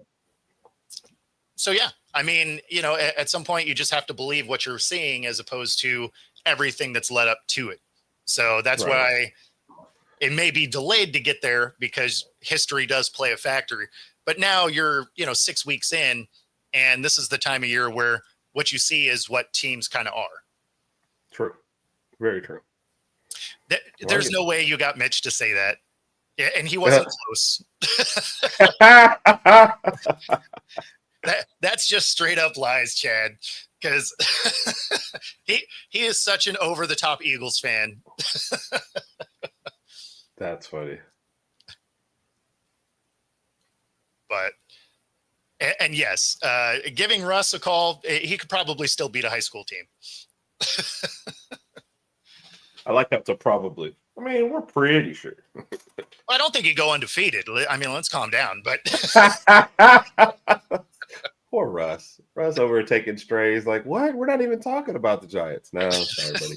So at some point you just have to believe what you're seeing as opposed to everything that's led up to it. So that's why it may be delayed to get there because history does play a factor. But now you're 6 weeks in, and this is the time of year where what you see is what teams kind of are. True. Very true. There's no way you got Mitch to say that. Yeah, and he wasn't close. That's just straight up lies, Chad, because he is such an over the top Eagles fan. That's funny. But And yes, giving Russ a call, he could probably still beat a high school team. I like that to probably. I mean, we're pretty sure. I don't think he'd go undefeated. I mean, let's calm down. But poor Russ. Russ over here taking strays. Like, what? We're not even talking about the Giants. No, sorry, buddy.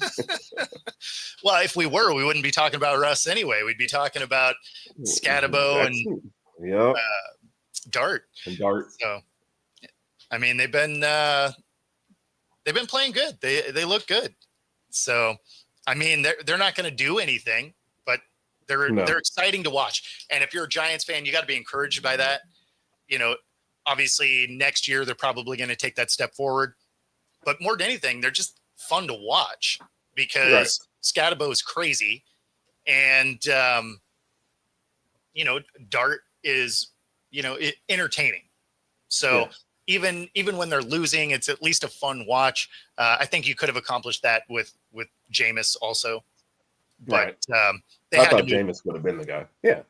well, if we were, we wouldn't be talking about Russ anyway. We'd be talking about Scatabo and Dart. And Dart. So, I mean, they've been playing good. They look good. So, I mean, they're not going to do anything, but they're exciting to watch. And if you're a Giants fan, you got to be encouraged by that. You know, obviously next year they're probably going to take that step forward. But more than anything, they're just fun to watch because Scatabo is crazy, and Dart is entertaining. So. Even when they're losing, it's at least a fun watch. I think you could have accomplished that with Jameis also. But I thought Jameis would have been the guy. Yeah.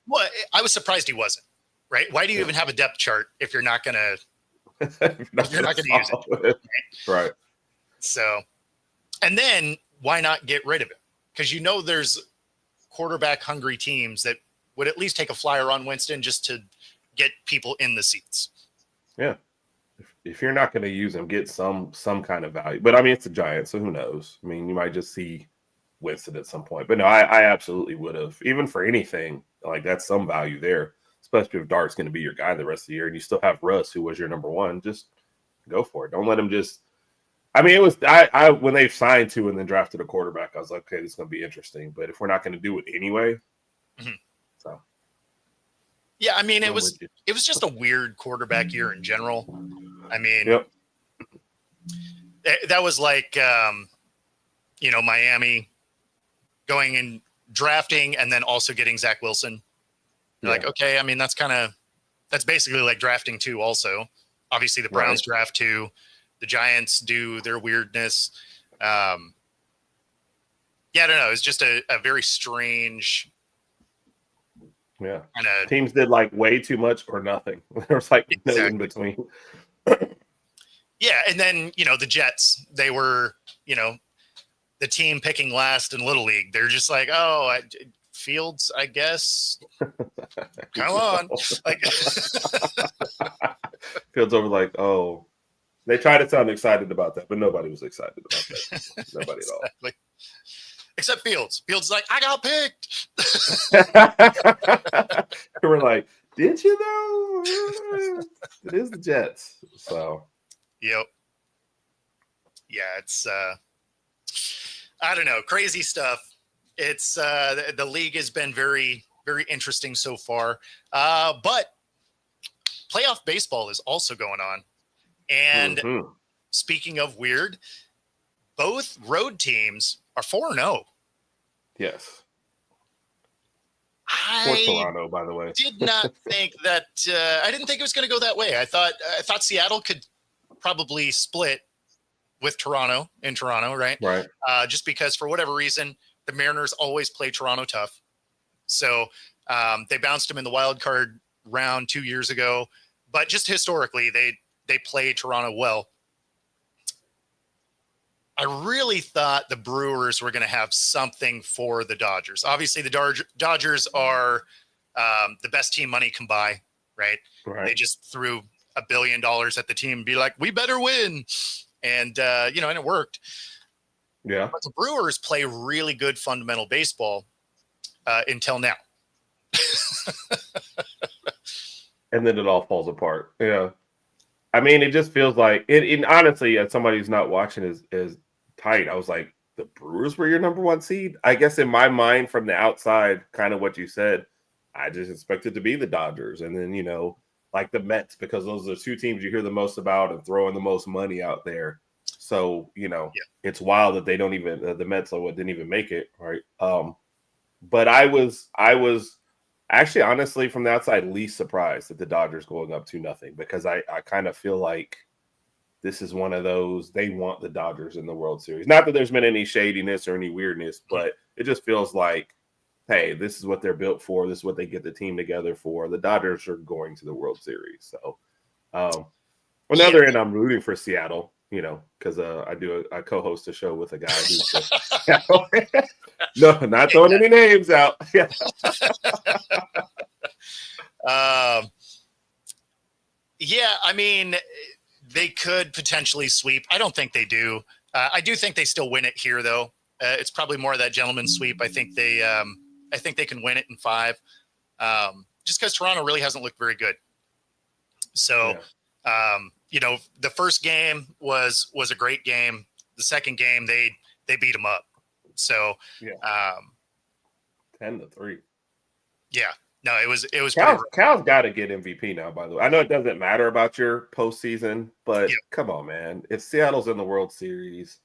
Well, I was surprised he wasn't. Right? Why do you even have a depth chart if you're not gonna use it? Right. So, and then why not get rid of it? Because there's quarterback hungry teams that would at least take a flyer on Winston just to get people in the seats. Yeah. If you're not going to use them, get some kind of value. But I mean, it's the Giants, so who knows? I mean, you might just see Winston at some point. But no, I absolutely would have. Even for anything, like that's some value there, especially if Dart's going to be your guy the rest of the year and you still have Russ, who was your number one. Just go for it. Don't let him just – I mean, it was I when they signed to and then drafted a quarterback, I was like, okay, this is going to be interesting. But if we're not going to do it anyway, so – yeah, I mean, it was just a weird quarterback year in general. I mean, that was like, Miami going and drafting and then also getting Zach Wilson. You're like, okay, I mean, that's basically like drafting two also. Obviously, the Browns draft two. The Giants do their weirdness. I don't know. It's just a very strange – yeah. Teams did like way too much or nothing. There was like no in between. Yeah. And then, the Jets, they were, the team picking last in Little League. They're just like, Fields, I guess. Come on. Like Fields over like, oh. They tried to sound excited about that, but nobody was excited about that. Nobody at all. Except Fields. Fields is like, I got picked. We're like, did you though? It is the Jets. So. Yep. Yeah, it's I don't know, crazy stuff. It's the league has been very, very interesting so far. But playoff baseball is also going on. And speaking of weird, both road teams are 4-0. Yes. For Toronto, by the way. Did not think that I didn't think it was going to go that way. I thought Seattle could probably split with Toronto in Toronto, right? Right. Just because for whatever reason, the Mariners always play Toronto tough. So they bounced them in the wild card round 2 years ago, but just historically, they play Toronto well. I really thought the Brewers were going to have something for the Dodgers. Obviously, the Dodgers are the best team money can buy, right? They just threw $1 billion at the team and be like, we better win. And, and it worked. Yeah. But the Brewers play really good fundamental baseball until now. And then it all falls apart. Yeah. I mean, it just feels like it honestly, as somebody who's not watching is tight. I was like, the Brewers were your number one seed. I guess in my mind from the outside, kind of what you said, I just expected to be the Dodgers. And then, like the Mets, because those are the two teams you hear the most about and throwing the most money out there. So, It's wild that they don't even, the Mets didn't even make it. Right. But I was actually, honestly, from the outside, least surprised at the Dodgers going up 2-0 because I kind of feel like this is one of those, they want the Dodgers in the World Series. Not that there's been any shadiness or any weirdness, but it just feels like, hey, this is what they're built for. This is what they get the team together for. The Dodgers are going to the World Series. So On the other end, I'm rooting for Seattle, because I co-host a show with a guy who's Seattle. No, not throwing any names out. Yeah. Yeah, I mean, they could potentially sweep. I don't think they do. I do think they still win it here, though. It's probably more of that gentleman's sweep. I think they can win it in 5, just because Toronto really hasn't looked very good. So, the first game was a great game. The second game, they beat them up. So, 10-3. Yeah. No, it was Cal's got to get MVP now, by the way. I know it doesn't matter about your postseason, but come on, man. If Seattle's in the World Series,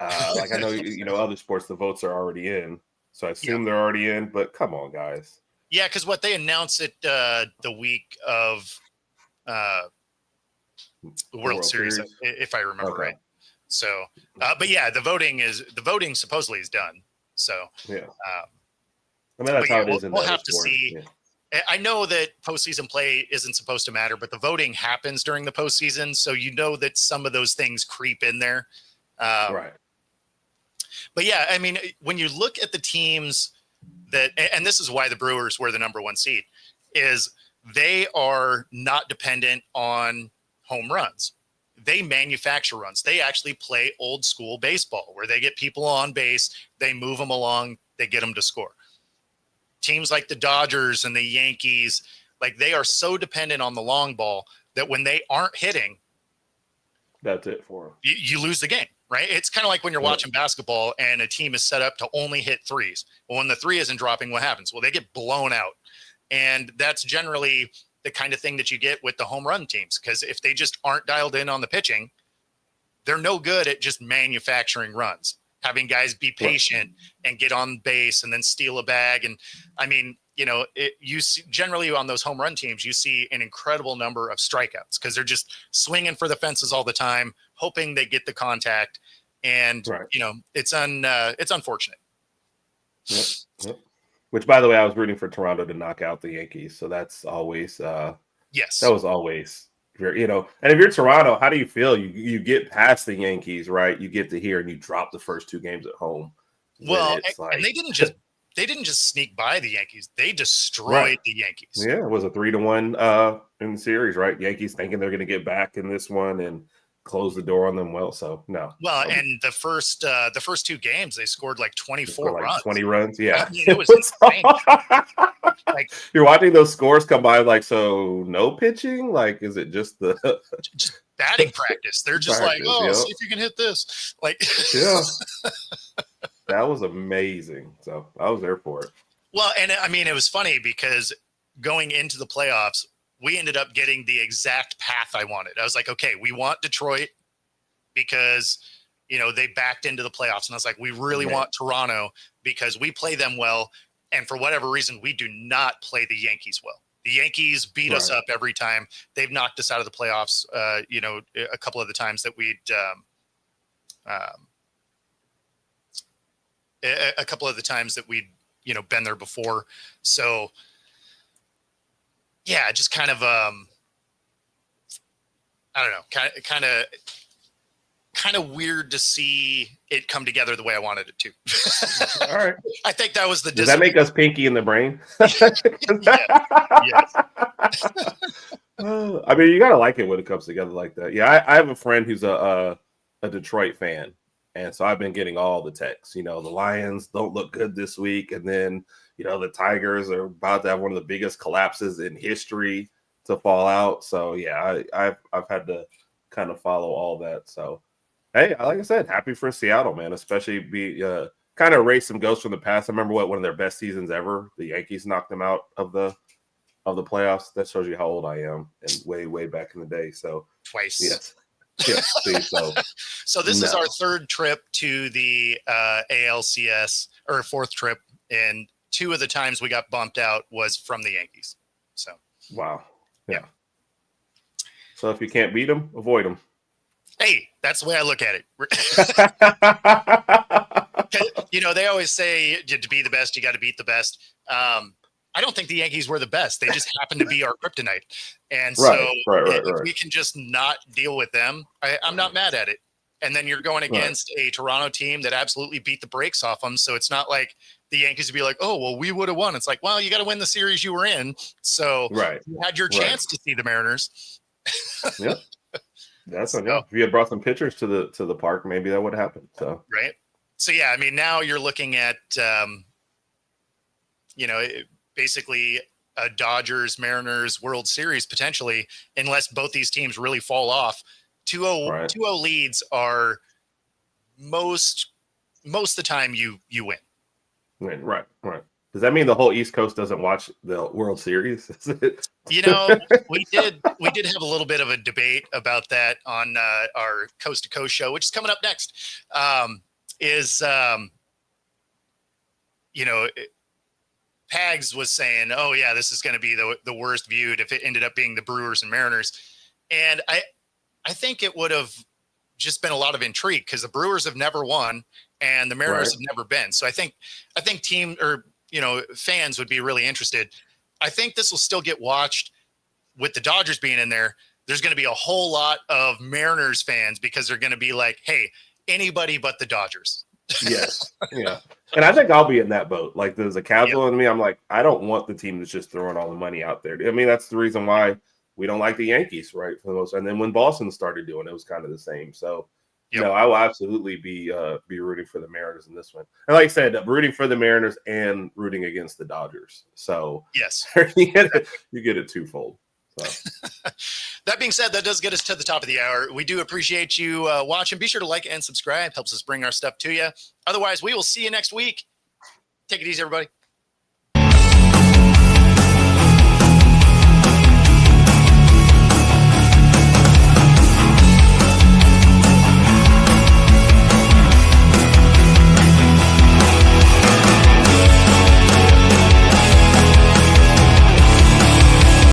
like I know, other sports, the votes are already in. So I assume they're already in, but come on, guys. Yeah, because what they announced it the week of World Series, if I remember right. So, but yeah, the voting supposedly is done. So, I mean, that's how it is in we'll have to sport. see. Yeah. I know that postseason play isn't supposed to matter, but the voting happens during the postseason, so that some of those things creep in there. Right. But yeah, I mean, when you look at the teams and this is why the Brewers were the number 1 seed, is they are not dependent on home runs. They manufacture runs. They actually play old school baseball where they get people on base, they move them along, they get them to score. Teams like the Dodgers and the Yankees, like they are so dependent on the long ball that when they aren't hitting, that's it for them. You lose the game, right? It's kind of like when you're watching basketball and a team is set up to only hit threes. Well, when the 3 isn't dropping, what happens? Well, they get blown out. And that's generally the kind of thing that you get with the home run teams, because if they just aren't dialed in on the pitching, they're no good at just manufacturing runs. Having guys be patient and get on base and then steal a bag. And I mean, you see, generally on those home run teams, you see an incredible number of strikeouts because they're just swinging for the fences all the time, hoping they get the contact. And, it's unfortunate. Yep. Which, by the way, I was rooting for Toronto to knock out the Yankees. So that's always, yes, that was always very, and if you're Toronto, how do you feel? You get past the Yankees, right? You get to here and you drop the first 2 games at home. Well, and they didn't just sneak by the Yankees. They destroyed the Yankees. Yeah, it was a 3-1 in the series, right? Yankees thinking they're going to get back in this one and close the door on them. Well, so no. Well, and the first 2 games, they scored like 24 runs. 20 runs, yeah. I mean, it was insane. Like, you're watching those scores come by, like, so no pitching? Like, is it just just batting practice? They're just see if you can hit this. Like, yeah. That was amazing. So I was there for it. Well, and I mean, it was funny because going into the playoffs, we ended up getting the exact path I wanted. I was like, okay, we want Detroit because, they backed into the playoffs. And I was like, we really want Toronto because we play them well. And for whatever reason, we do not play the Yankees well. The Yankees beat us up every time. They've knocked us out of the playoffs, a couple of the times that we'd been there before. So, yeah, just kind of, I don't know, kind of weird to see it come together the way I wanted it to. All right. I think that was the. Does that make us pinky in the brain? Yes. I mean, you gotta like it when it comes together like that. Yeah, I have a friend who's a Detroit fan, and so I've been getting all the texts. The Lions don't look good this week, and then the Tigers are about to have one of the biggest collapses in history to fall out. So yeah, I've had to kind of follow all that. So hey, like I said, happy for Seattle, man. Especially be kind of erase some ghosts from the past. I remember one of their best seasons ever. The Yankees knocked them out of the playoffs. That shows you how old I am, and way back in the day. So twice, yes. Yeah, see, so this is our 3rd trip to the ALCS, or 4th trip, and 2 of the times we got bumped out was from the Yankees. So wow, yeah. So if you can't beat them, avoid them. Hey, that's the way I look at it. They always say to be the best, you got to beat the best. I I don't think the Yankees were the best. They just happened to be our kryptonite. And Right, so right. if we can just not deal with them, I'm not mad at it. And then you're going against a Toronto team that absolutely beat the brakes off them. So it's not like the Yankees would be like, oh, well, we would have won. It's like, well, you got to win the series you were in. So you had your chance to see the Mariners. Yeah. That's on you. If you had brought some pitchers to the park, maybe that would have happened. So right. So yeah, I mean, now you're looking at basically a Dodgers Mariners World Series potentially, unless both these teams really fall off. 2-0 leads are most of the time you win. Right. Does that mean the whole East Coast doesn't watch the World Series? We did have a little bit of a debate about that on our Coast to Coast show, which is coming up next. Pags was saying, oh yeah, this is going to be the worst viewed if it ended up being the Brewers and Mariners. And I think it would have just been a lot of intrigue because the Brewers have never won and the Mariners have never been. So I think fans would be really interested. I think this will still get watched with the Dodgers being in there. There's going to be a whole lot of Mariners fans because they're going to be like, hey, anybody but the Dodgers. Yes. Yeah. And I think I'll be in that boat. Like there's a casual in me. I'm like, I don't want the team that's just throwing all the money out there. I mean, that's the reason why we don't like the Yankees, right? For the most. And then when Boston started doing it, it was kind of the same. So, I will absolutely be rooting for the Mariners in this one. And like I said, rooting for the Mariners and rooting against the Dodgers. So yes, you get it twofold. So. That being said, that does get us to the top of the hour. We do appreciate you watching. Be sure to like and subscribe. Helps us bring our stuff to you. Otherwise, we will see you next week. Take it easy, everybody.